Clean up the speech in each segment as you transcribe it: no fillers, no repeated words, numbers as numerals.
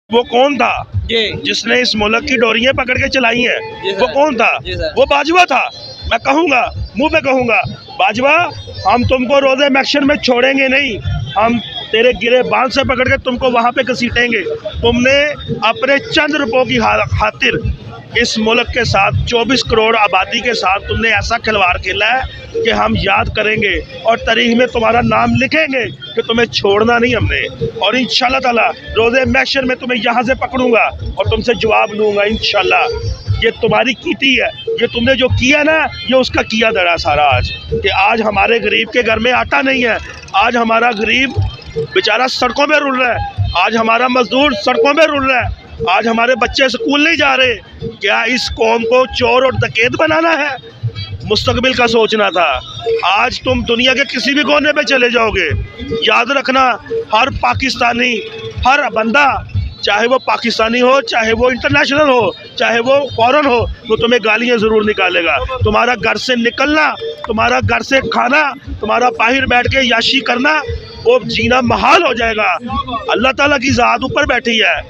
वो कौन था जी जिसने इस मुल्क की डोरियां पकड़ के चलाई हैं? वो सर। कौन था? जी सर। वो बाजवा था। मैं कहूँगा, मुंह पे कहूँगा, बाजवा हम तुमको रोज़े मैक्शन में छोड़ेंगे नहीं। हम तेरे गिरे बांध से पकड़ के तुमको वहाँ पे घसीटेंगे। तुमने अपने चंद रुपयों की खातिर इस मुल्क के साथ 24 करोड़ आबादी के साथ तुमने ऐसा खिलवाड़ खेला है कि हम याद करेंगे और तारीख में तुम्हारा नाम लिखेंगे कि तुम्हें छोड़ना नहीं हमने। और इंशाल्लाह ताला रोज़े मैशर में तुम्हें यहाँ से पकड़ूंगा और तुमसे जवाब लूँगा इंशाल्लाह। ये तुम्हारी कीती है, ये तुमने जो किया ना, ये उसका किया धड़ा सारा आज कि आज हमारे गरीब के घर में आटा नहीं है। आज हमारा गरीब बेचारा सड़कों में रुल रहा है। आज हमारा मजदूर सड़कों में रुल रहा है। आज हमारे बच्चे स्कूल नहीं जा रहे। क्या इस कौम को चोर और डकैत बनाना है? मुस्तकबिल का सोचना था। आज तुम दुनिया के किसी भी कोने पे चले जाओगे, याद रखना, हर पाकिस्तानी, हर बंदा, चाहे वो पाकिस्तानी हो, चाहे वो इंटरनेशनल हो, चाहे वो फॉरेन हो, तो तुम्हें गालियाँ ज़रूर निकालेगा। तुम्हारा घर से निकलना, तुम्हारा घर से खाना, तुम्हारा बाहर बैठ के याशी करना, वो जीना महाल हो जाएगा। अल्लाह ताला की ज़ात ऊपर बैठी है।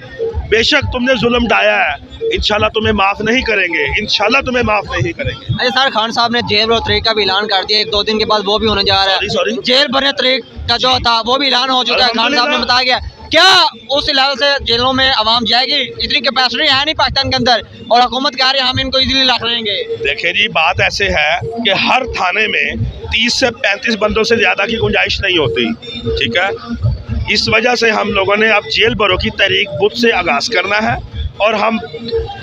बेशक तुमने जुल्म ढाया है, इंशाल्लाह तुम्हें माफ़ नहीं करेंगे, इंशाल्लाह तुम्हें माफ़ नहीं करेंगे। अच्छा सर, खान साहब ने जेल भरो तरीक का भी ऐलान कर दिया। 1-2 दिन के बाद वो भी होने जा रहा है। सॉरी जेल भरने तरीक का जो था वो भी ऐलान हो चुका है। खान साहब ने बताया गया। क्या उस लेवल से जेलों में आवाम जाएगी? इतनी कैपेसिटी है नहीं पाकिस्तान के अंदर और हुकूमत कह रही है हम इनको इजीली रख लेंगे। देखिए जी, बात ऐसे है कि हर थाने में 30 से 35 बंदों से ज़्यादा की गुंजाइश नहीं होती, ठीक है। इस वजह से हम लोगों ने अब जेल भरो की तहरीक बुध से आगाज़ करना है और हम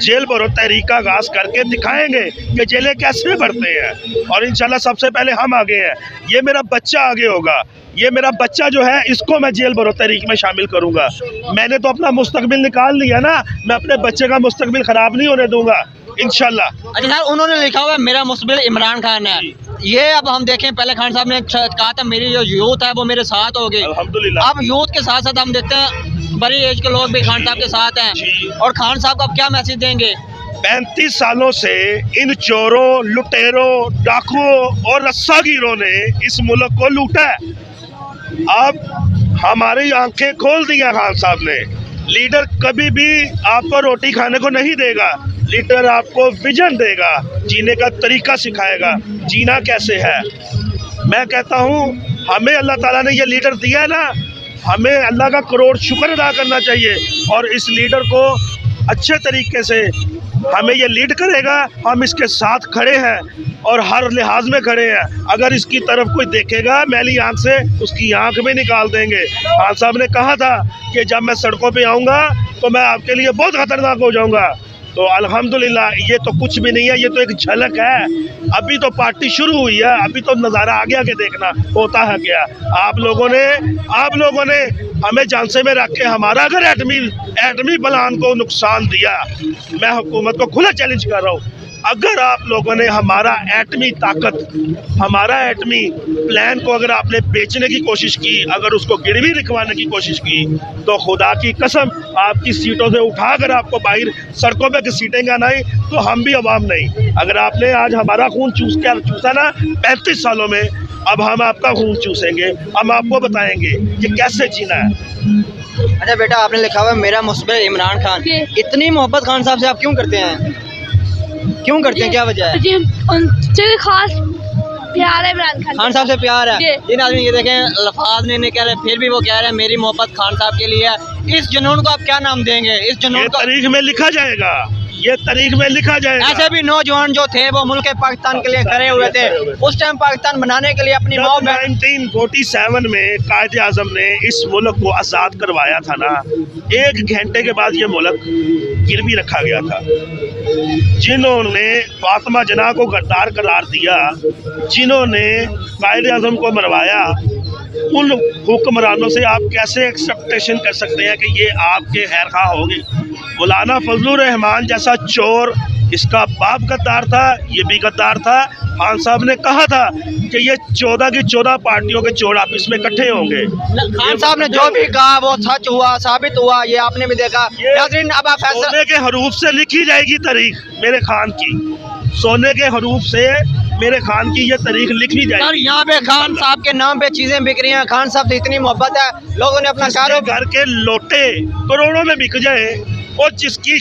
जेल भरो तहरीक का आगाज़ करके दिखाएंगे कि जेलें कैसे भरते हैं। और इंशाल्लाह सबसे पहले हम आगे हैं। ये मेरा बच्चा आगे होगा। ये मेरा बच्चा जो है, इसको मैं जेल भरो तहरीक में शामिल करूँगा। मैंने तो अपना मुस्तकबिल निकाल लिया ना, मैं अपने बच्चे का मुस्तकबिल ख़राब नहीं होने दूँगा इंशाल्लाह। अच्छा सर, उन्होंने लिखा हुआ है मेरा मुस्तकबिल इमरान खान है। ये अब हम देखें, पहले खान साहब ने कहा था मेरी जो यूथ है वो मेरे साथ होगी। अल्हम्दुलिल्लाह। अब यूथ के साथ साथ हम देखते हैं बड़ी एज के लोग भी खान साहब के साथ हैं। और खान साहब को अब क्या मैसेज देंगे? 35 सालों से इन चोरों, लुटेरों, डाकुओं और रस्सागीरों ने इस मुल्क को लूटा है। अब हमारी आंखें खोल दी हैं खान साहब ने। लीडर कभी भी आपको रोटी खाने को नहीं देगा। लीडर आपको विजन देगा, जीने का तरीका सिखाएगा, जीना कैसे है। मैं कहता हूँ हमें अल्लाह ताला ने ये लीडर दिया है ना, हमें अल्लाह का करोड़ शुक्र अदा करना चाहिए। और इस लीडर को अच्छे तरीके से हमें ये लीड करेगा। हम इसके साथ खड़े हैं और हर लिहाज में खड़े हैं। अगर इसकी तरफ कोई देखेगा मैली आंख से, उसकी आंख में निकाल देंगे। खान साहब ने कहा था कि जब मैं सड़कों पे आऊँगा तो मैं आपके लिए बहुत ख़तरनाक हो जाऊँगा। तो अल्हम्दुलिल्लाह ये तो कुछ भी नहीं है, ये तो एक झलक है। अभी तो पार्टी शुरू हुई है, अभी तो नज़ारा आगे आगे देखना होता है क्या। आप लोगों ने हमें झांसे में रख के हमारा अगर एटमी प्लान को नुकसान दिया, मैं हुकूमत को खुला चैलेंज कर रहा हूँ। अगर आप लोगों ने हमारा एटमी ताकत, हमारा एटमी प्लान को अगर आपने बेचने की कोशिश की, अगर उसको गिरवी रखवाने की कोशिश की, तो खुदा की कसम आपकी सीटों से उठाकर आपको बाहर सड़कों पे घसीटेंगे नहीं, तो हम भी अवाम नहीं। अगर आपने आज हमारा खून चूसा ना 35 सालों में, अब हम आपका खून चूसेंगे। हम आपको बताएंगे कि कैसे जीना है। अच्छा बेटा, आपने लिखा हुआ है मेरा मुस्तकबिल इमरान खान। इतनी मोहब्बत खान साहब से आप क्यों करते हैं? क्यों करते हैं, क्या वजह है? जी उनसे खास प्यार है इमरान खान साहब से प्यार है। इन आदमी ये देखें, लफाज नहीं कह रहे, फिर भी वो कह रहे हैं मेरी मोहब्बत खान साहब के लिए है। इस जुनून को आप क्या नाम देंगे? इस जुनून को तारीख में लिखा जाएगा, ये तारीख में लिखा जाएगा। ऐसे भी नौजवान जो थे वो मुल्क पाकिस्तान के लिए खड़े हुए थे। उस टाइम पाकिस्तान बनाने के लिए अपनी 1947 में कायदे आज़म ने इस मुल्क को आज़ाद करवाया था ना, 1 घंटे के बाद ये मुल्क गिरवी रखा गया था। जिन्होंने फातिमा जना को गद्दार करार दिया, जिन्होंने कायदे आज़म को मरवाया, उन हुक्मरानों से आप कैसे एक्सपेक्टेशन कर सकते हैं कि ये आपके खैर खा होंगे? मौलाना फजलुर रहमान जैसा चोर, इसका बाप गद्दार था, ये भी गद्दार था। खान साहब ने कहा था कि ये 14 की 14 पार्टियों के चोर आपस में इकट्ठे होंगे। खान साहब ने जो भी कहा वो सच हुआ, साबित हुआ, ये आपने भी देखा। अब आप सोने के हरूफ से लिखी जाएगी तारीख मेरे खान की, सोने के हरूफ से मेरे खान की ये तारीख लिखी सर जाएगी। यहाँ पे खान साहब के नाम पे चीजें बिक रही हैं, खान साहब से इतनी मोहब्बत है, लोगों ने अपना जिसके कारोबार घर के लोटे करोड़ों में बिक जाए और जिसकी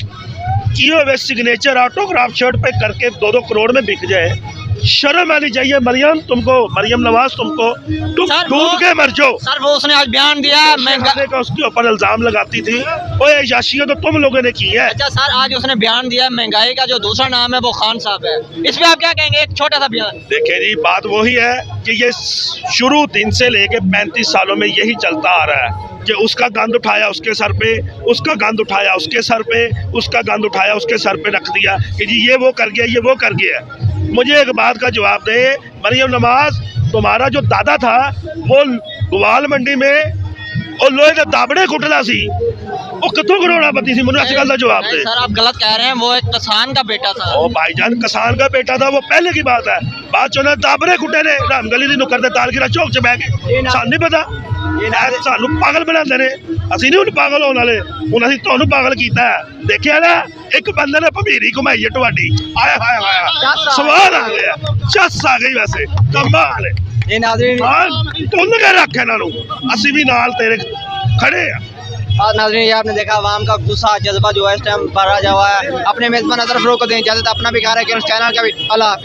किए हुए सिग्नेचर ऑटोग्राफ शर्ट पे करके 2-2 करोड़ में बिक जाए, शर्म आनी चाहिए। मरियम नवाज तुमको तुम सर, डूब वो- के मर जाओ। सर वो उसने आज बयान दिया महंगा। का उसके ऊपर इल्जाम लगाती थी, वो याशियां तो तुम लोगों ने की है। अच्छा सर आज उसने बयान दिया महंगाई का जो दूसरा नाम है वो खान साहब है, इस पे आप क्या कहेंगे? एक छोटा सा बयान। देखिए जी, बात वही है कि ये शुरू दिन से लेके 35 सालों में यही चलता आ रहा है कि उसका गंद उठाया उसके सर पे, उसका गंद उठाया उसके सर पे, उसका गंद उठाया उसके सर पे रख दिया कि जी ये वो कर गया, ये वो कर गया। मुझे एक बात का जवाब दे, मरियम नवाज, तुम्हारा जो दादा था वो ग्वाल मंडी में और लोहे के दाबड़े कुटला सी, वो कितों करोड़पति सी, मुझे इस गल का जवाब नहीं दे। सर आप गलत कह रहे हैं, वो एक किसान का बेटा था। ओ भाईजान, किसान का बेटा था, वो पहले की बात है। बात चो दाबड़े कुटे ने रामगली दी नुक्कर ते तालगिरा चौक च बह के, सानू नहीं पता, सानू पागल बनाते ने। ਅਸੀਂ ਨਹੀਂ ਹੁਣ ਪਾਗਲ ਹੋਣ ਵਾਲੇ, ਹੁਣ ਅਸੀਂ ਤੁਹਾਨੂੰ ਪਾਗਲ ਕੀਤਾ ਹੈ। ਦੇਖਿਆ ਨਾ, ਇੱਕ ਬੰਦੇ ਨੇ ਭਮੀਰੀ ਘੁਮਾਈ ਹੈ ਤੁਹਾਡੀ, ਆਏ ਹਾਏ ਹਾਏ, ਸਵਾਦ ਆ ਗਿਆ, ਚੱਸ ਆ ਗਈ, ਵੈਸੇ ਕਮਾਲ ਹੈ। ये नाज़रीन, ਹਾਂ, ਤੁੰਨ ਕੇ ਰੱਖ ਇਹਨਾਂ ਨੂੰ, ਅਸੀਂ ਵੀ ਨਾਲ ਤੇਰੇ खड़े हैं। और नाज़रीन ये आपने देखा आवाम का गुस्सा जज्बा जो है इस टाइम भरा हुआ है। अपने मेज़बान अज़हर फ़ारूक को दें इजाज़त, अपना भी ख्याल रखें, उस चैनल का भी। अल्लाह हाफ़िज़।